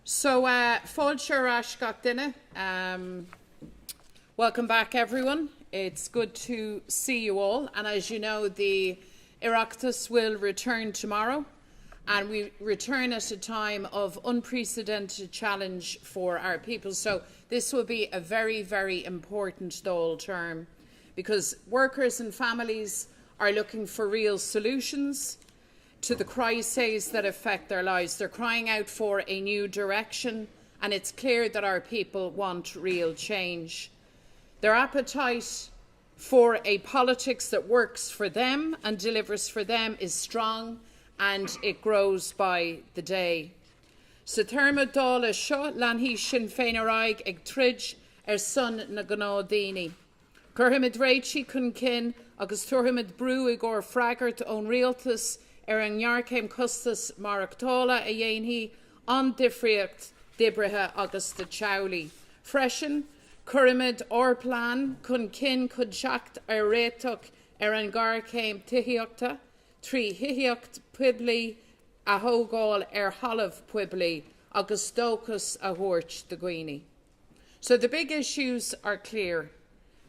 Fáil seo ais gach duine. Welcome back, everyone. It's good to see you all. And as you know, the Oireachtas will return tomorrow, and we return at a time of unprecedented challenge for our people. So this will be a very, very important Dáil term, because workers and families are looking for real solutions to the crises that affect their lives. They're crying out for a new direction, and it's clear that our people want real change. Their appetite for a politics that works for them and delivers for them is strong, and it grows by the day. Sa terma dála seo leanhí Sinn Féin Araig ag trid son na gnádaoine. Curthimid réití chun cin agus tuairmid brú ag or freagart ón rialtas an ngearcéim costas marachtála a dhéanaí an difriocht dibrithe agus de teaghlaí. Freisin, cuirimid orplán chun cin chun seacht ar réiteach an ngearcéim tithíochta, trí hithiíocht puiblí a thógáil ar halamh puiblí agus dóchas a thuairt de Guine. So the big issues are clear.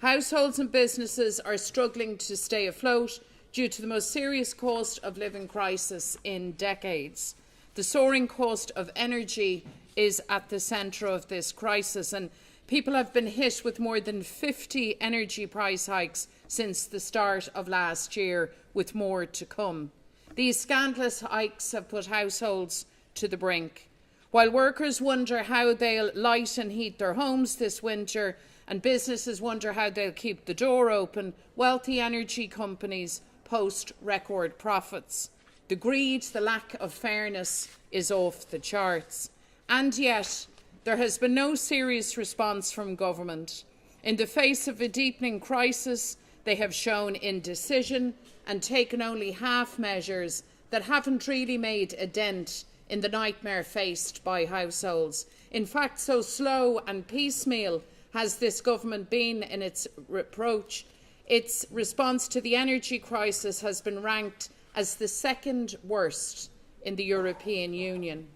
Households and businesses are struggling to stay afloat due to the most serious cost of living crisis in decades. The soaring cost of energy is at the centre of this crisis, and people have been hit with more than 50 energy price hikes since the start of last year, with more to come. These scandalous hikes have put households to the brink. While workers wonder how they'll light and heat their homes this winter, and businesses wonder how they'll keep the door open, wealthy energy companies post record profits. The greed, the lack of fairness is off the charts. And yet, there has been no serious response from government. In the face of a deepening crisis, they have shown indecision and taken only half measures that haven't really made a dent in the nightmare faced by households. In fact, so slow and piecemeal has this government been in its approach. Its response to the energy crisis has been ranked as the second worst in the European Union.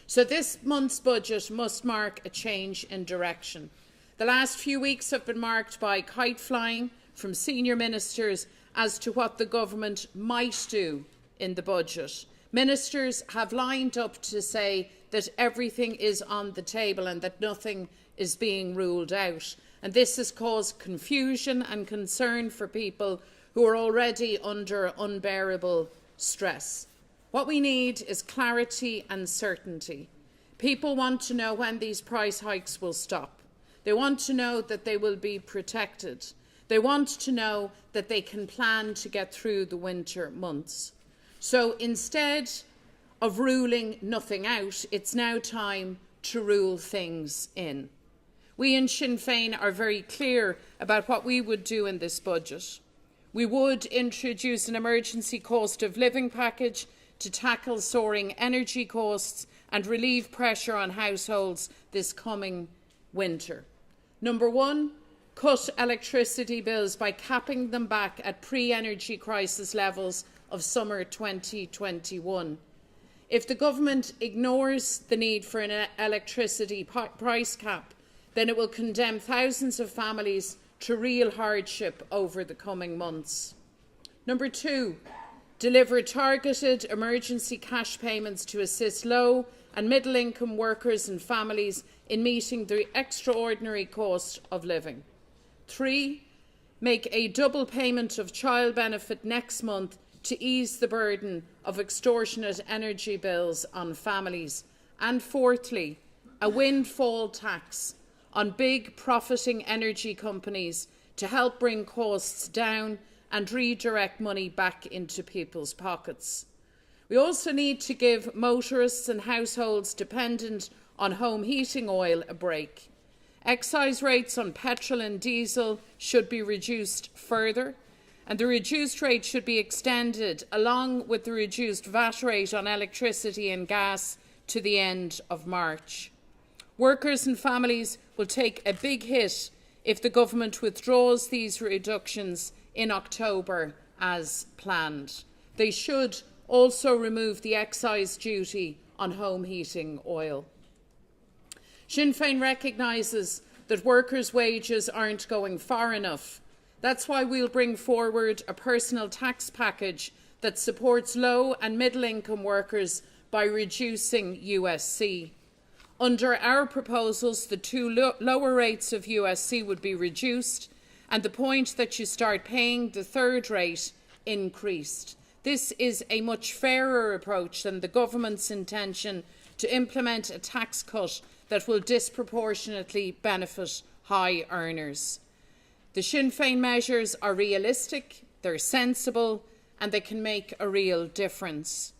So this month's budget must mark a change in direction. The last few weeks have been marked by kite flying from senior ministers as to what the government might do in the budget. Ministers have lined up to say that everything is on the table and that nothing is being ruled out. And this has caused confusion and concern for people who are already under unbearable stress. What we need is clarity and certainty. People want to know when these price hikes will stop. They want to know that they will be protected. They want to know that they can plan to get through the winter months. So instead of ruling nothing out, it's now time to rule things in. We in Sinn Féin are very clear about what we would do in this budget. We would introduce an emergency cost of living package to tackle soaring energy costs and relieve pressure on households this coming winter. Number one, cut electricity bills by capping them back at pre-energy crisis levels of summer 2021. If the government ignores the need for an electricity price cap, then it will condemn thousands of families to real hardship over the coming months. Number two, deliver targeted emergency cash payments to assist low and middle income workers and families in meeting the extraordinary cost of living. Three, make a double payment of child benefit next month to ease the burden of extortionate energy bills on families. And fourthly, a windfall tax on big profiting energy companies to help bring costs down and redirect money back into people's pockets. We also need to give motorists and households dependent on home heating oil a break. Excise rates on petrol and diesel should be reduced further, and the reduced rate should be extended along with the reduced VAT rate on electricity and gas to the end of March. Workers and families will take a big hit if the government withdraws these reductions in October as planned. They should also remove the excise duty on home heating oil. Sinn Féin recognises that workers' wages aren't going far enough. That's why we'll bring forward a personal tax package that supports low and middle income workers by reducing USC. Under our proposals, the two lower rates of USC would be reduced and the point that you start paying the third rate increased. This is a much fairer approach than the government's intention to implement a tax cut that will disproportionately benefit high earners. The Sinn Féin measures are realistic, they're sensible, and they can make a real difference.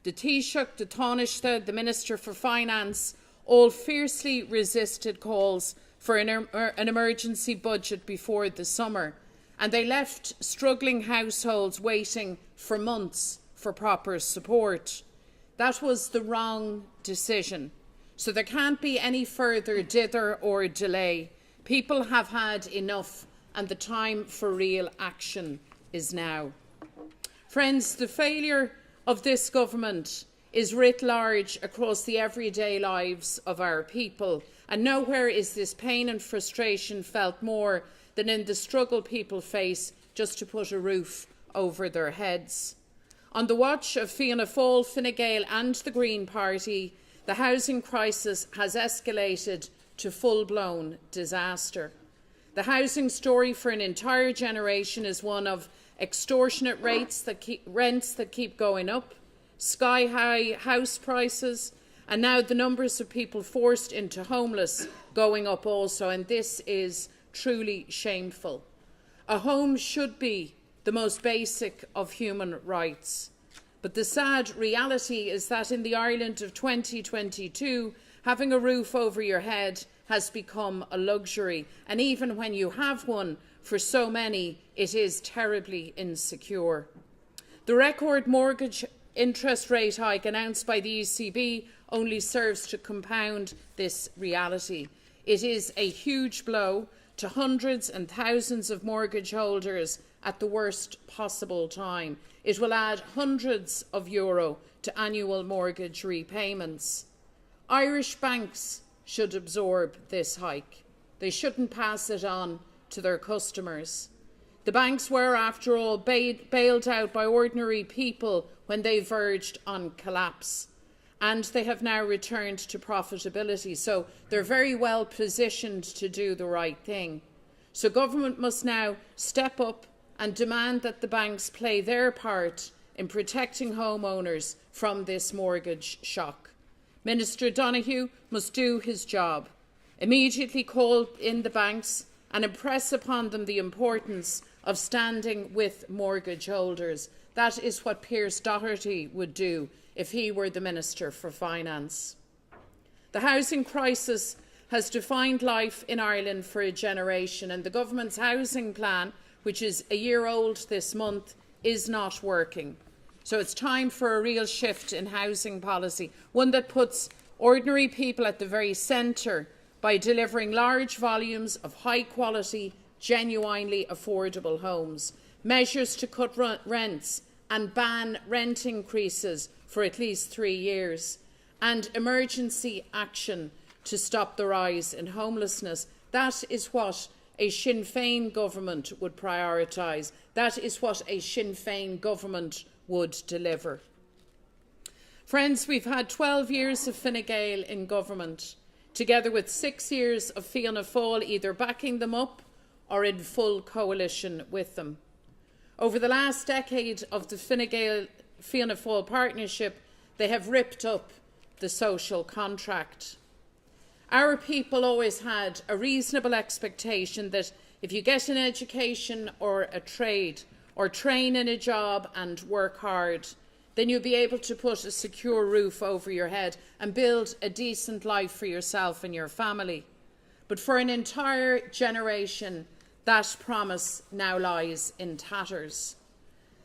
The Taoiseach, the Taoiseach, the Minister for Finance, all fiercely resisted calls for an emergency budget before the summer, and they left struggling households waiting for months for proper support. That was the wrong decision. So there can't be any further dither or delay. People have had enough, and the time for real action is now. Friends, the failure of this government is writ large across the everyday lives of our people, and nowhere is this pain and frustration felt more than in the struggle people face just to put a roof over their heads. On the watch of Fianna Fáil, Fine Gael and the Green Party, the housing crisis has escalated to full-blown disaster. The housing story for an entire generation is one of extortionate rents that keep going up, sky-high house prices, and now the numbers of people forced into homeless going up also, and this is truly shameful. A home should be the most basic of human rights. But the sad reality is that in the Ireland of 2022, having a roof over your head has become a luxury, and even when you have one, for so many, it is terribly insecure. The record mortgage interest rate hike announced by the ECB only serves to compound this reality. It is a huge blow to hundreds and thousands of mortgage holders at the worst possible time. It will add hundreds of euro to annual mortgage repayments. Irish banks should absorb this hike. They shouldn't pass it on to their customers. The banks were, after all, bailed out by ordinary people when they verged on collapse, and they have now returned to profitability, so they're very well positioned to do the right thing. So government must now step up and demand that the banks play their part in protecting homeowners from this mortgage shock. Minister Donoghue must do his job, immediately call in the banks and impress upon them the importance of standing with mortgage holders. That is what Pierce Doherty would do if he were the Minister for Finance. The housing crisis has defined life in Ireland for a generation, and the government's housing plan, which is a year old this month, is not working. So it's time for a real shift in housing policy, one that puts ordinary people at the very centre by delivering large volumes of high-quality, genuinely affordable homes, measures to cut rents and ban rent increases for at least 3 years, and emergency action to stop the rise in homelessness. That is what a Sinn Féin government would prioritise. That is what a Sinn Féin government would deliver. Friends, we've had 12 years of Fine Gael in government, together with 6 years of Fianna Fáil either backing them up or in full coalition with them. Over the last decade of the Fine Gael-Fianna Fáil partnership, they have ripped up the social contract. Our people always had a reasonable expectation that if you get an education or a trade, or train in a job and work hard, then you'll be able to put a secure roof over your head and build a decent life for yourself and your family. But for an entire generation, that promise now lies in tatters.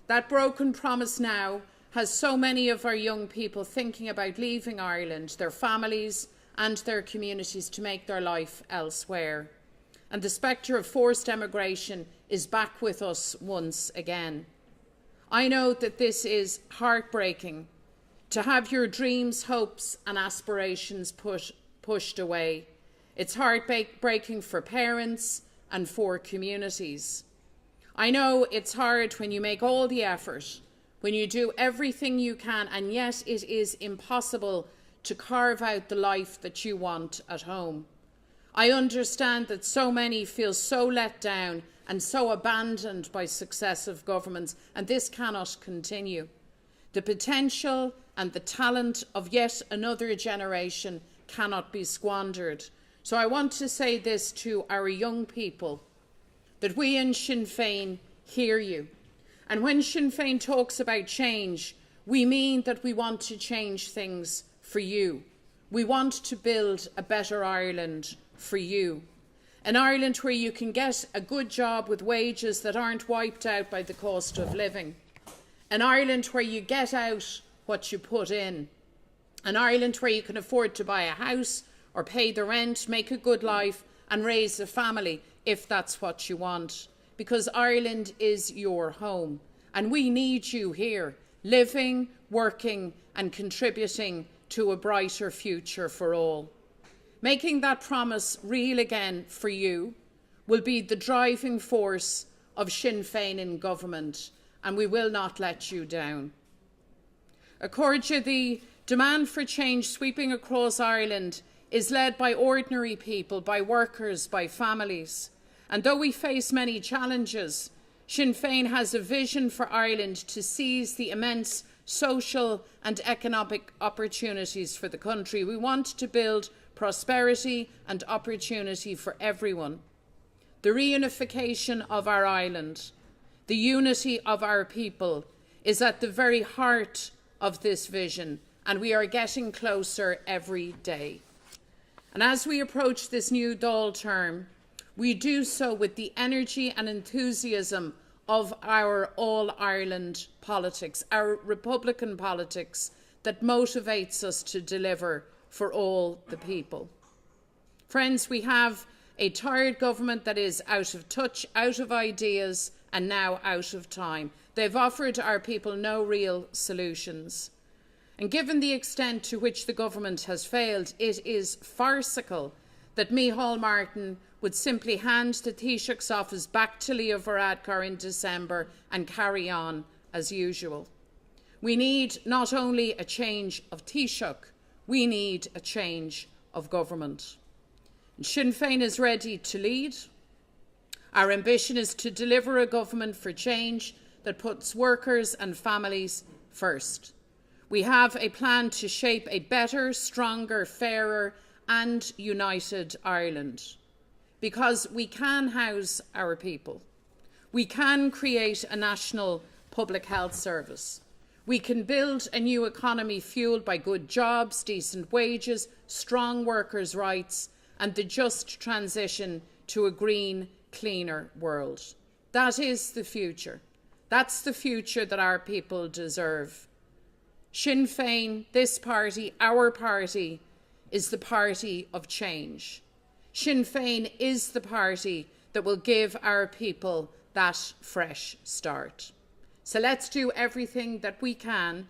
That broken promise now has so many of our young people thinking about leaving Ireland, their families and their communities, to make their life elsewhere. And the spectre of forced emigration is back with us once again. I know that this is heartbreaking, to have your dreams, hopes and aspirations put pushed away. It's heartbreaking for parents and for communities. I know it's hard when you make all the effort, when you do everything you can, and yet it is impossible to carve out the life that you want at home. I understand that so many feel so let down and so abandoned by successive governments, and this cannot continue. The potential and the talent of yet another generation cannot be squandered. So I want to say this to our young people, that we in Sinn Féin hear you. And when Sinn Féin talks about change, we mean that we want to change things for you. We want to build a better Ireland for you. An Ireland where you can get a good job with wages that aren't wiped out by the cost of living. An Ireland where you get out what you put in. An Ireland where you can afford to buy a house or pay the rent, make a good life and raise a family if that's what you want. Because Ireland is your home and we need you here, living, working and contributing to a brighter future for all. Making that promise real again for you will be the driving force of Sinn Féin in government, and we will not let you down. Accordia, the demand for change sweeping across Ireland is led by ordinary people, by workers, by families. And though we face many challenges, Sinn Féin has a vision for Ireland to seize the immense social and economic opportunities for the country. We want to build prosperity and opportunity for everyone. The reunification of our island, the unity of our people is at the very heart of this vision, and we are getting closer every day. And as we approach this new Dáil term, we do so with the energy and enthusiasm of our all-Ireland politics, our Republican politics that motivates us to deliver for all the people. Friends, we have a tired government that is out of touch, out of ideas, and now out of time. They've offered our people no real solutions. And given the extent to which the government has failed, it is farcical that Micheál Martin would simply hand the Taoiseach's office back to Leo Varadkar in December and carry on as usual. We need not only a change of Taoiseach, we need a change of government. And Sinn Féin is ready to lead. Our ambition is to deliver a government for change that puts workers and families first. We have a plan to shape a better, stronger, fairer and united Ireland. Because we can house our people. We can create a national public health service. We can build a new economy fuelled by good jobs, decent wages, strong workers' rights and the just transition to a green, cleaner world. That is the future. That's the future that our people deserve. Sinn Féin, this party, our party, is the party of change. Sinn Féin is the party that will give our people that fresh start. So let's do everything that we can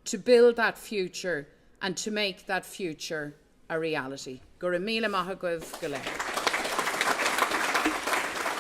to build that future and to make that future a reality. Go raibh míle maith agaibh go leor.